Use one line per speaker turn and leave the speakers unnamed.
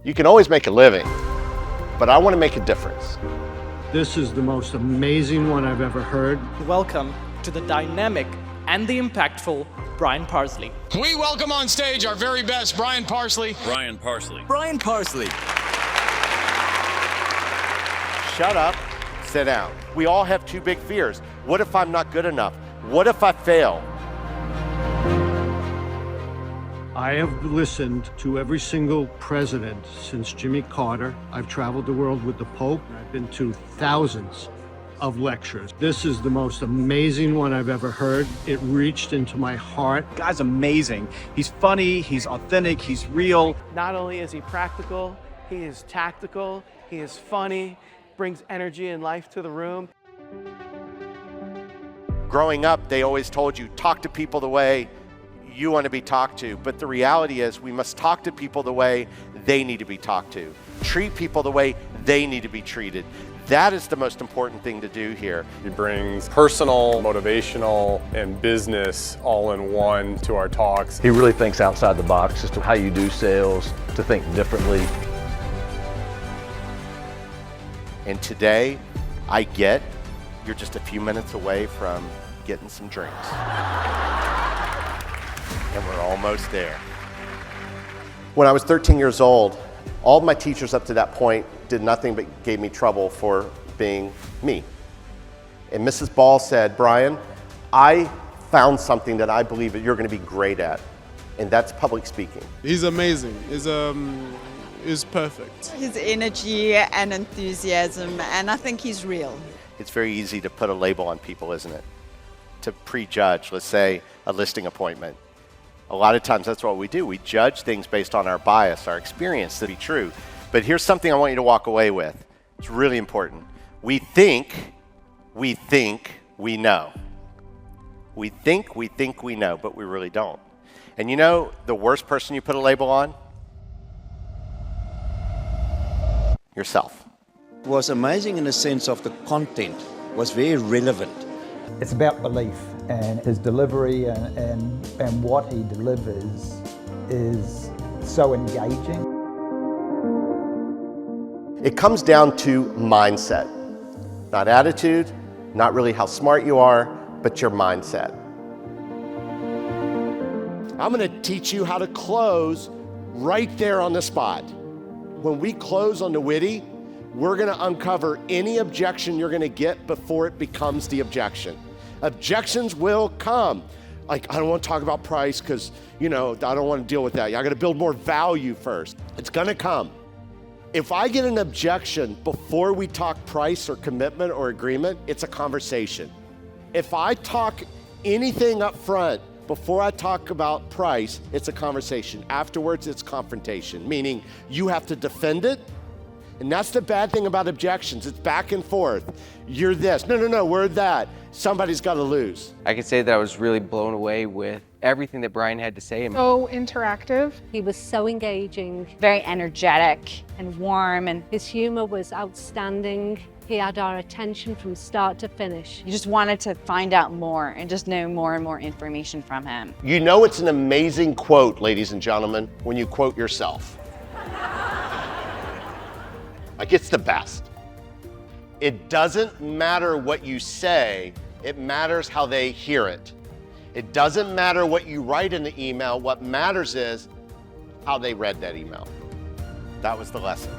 You can always make a living, but I want to make a difference.
This is the most amazing one I've ever heard.
Welcome to the dynamic and the impactful Brian Parsley.
We welcome on stage our very best Brian Parsley.
Brian Parsley.
Brian Parsley.
Shut up, sit down. We all have two big fears. What if I'm not good enough? What if I fail?
I have listened to every single president since Jimmy Carter. I've traveled the world with the Pope. I've been to thousands of lectures. This is the most amazing one I've ever heard. It reached into my heart.
Guy's amazing. He's funny, he's authentic, he's real.
Not only is he practical, he is tactical, he is funny, brings energy and life to the room.
Growing up, they always told you, talk to people the way you want to be talked to. But the reality is we must talk to people the way they need to be talked to. Treat people the way they need to be treated. That is the most important thing to do here.
He brings personal, motivational, and business all in one to our talks.
He really thinks outside the box as to how you do sales, to think differently.
And today, I get you're just a few minutes away from getting some drinks. And we're almost there. When I was 13 years old, all of my teachers up to that point did nothing but gave me trouble for being me. And Mrs. Ball said, Brian, I found something that I believe that you're going to be great at, and that's public speaking.
He's amazing. He's perfect.
His energy and enthusiasm, and I think he's real.
It's very easy to put a label on people, isn't it? To prejudge, let's say, a listing appointment. A lot of times that's what we do. We judge things based on our bias, our experience to be true. But here's something I want you to walk away with. It's really important. We think we know. We think we know, but we really don't. And you know the worst person you put a label on? Yourself.
It was amazing in the sense of the content was very relevant.
It's about belief, and his delivery and what he delivers is so engaging.
It comes down to mindset, not attitude, not really how smart you are, but your mindset. I'm going to teach you how to close right there on the spot. When we close on the witty, we're going to uncover any objection you're going to get before it becomes the objection. Objections will come. Like, I don't want to talk about price because, I don't want to deal with that. I got to build more value first. It's going to come. If I get an objection before we talk price or commitment or agreement, it's a conversation. If I talk anything up front before I talk about price, it's a conversation. Afterwards, it's confrontation, meaning you have to defend it. And that's the bad thing about objections. It's back and forth. You're this. No, we're that. Somebody's got to lose.
I could say that I was really blown away with everything that Brian had to say.
So interactive.
He was so engaging, very energetic and warm, and his humor was outstanding. He had our attention from start to finish.
You just wanted to find out more and just know more and more information from him.
You know it's an amazing quote, ladies and gentlemen, when you quote yourself. Like, it's the best. It doesn't matter what you say, it matters how they hear it. It doesn't matter what you write in the email, what matters is how they read that email. That was the lesson.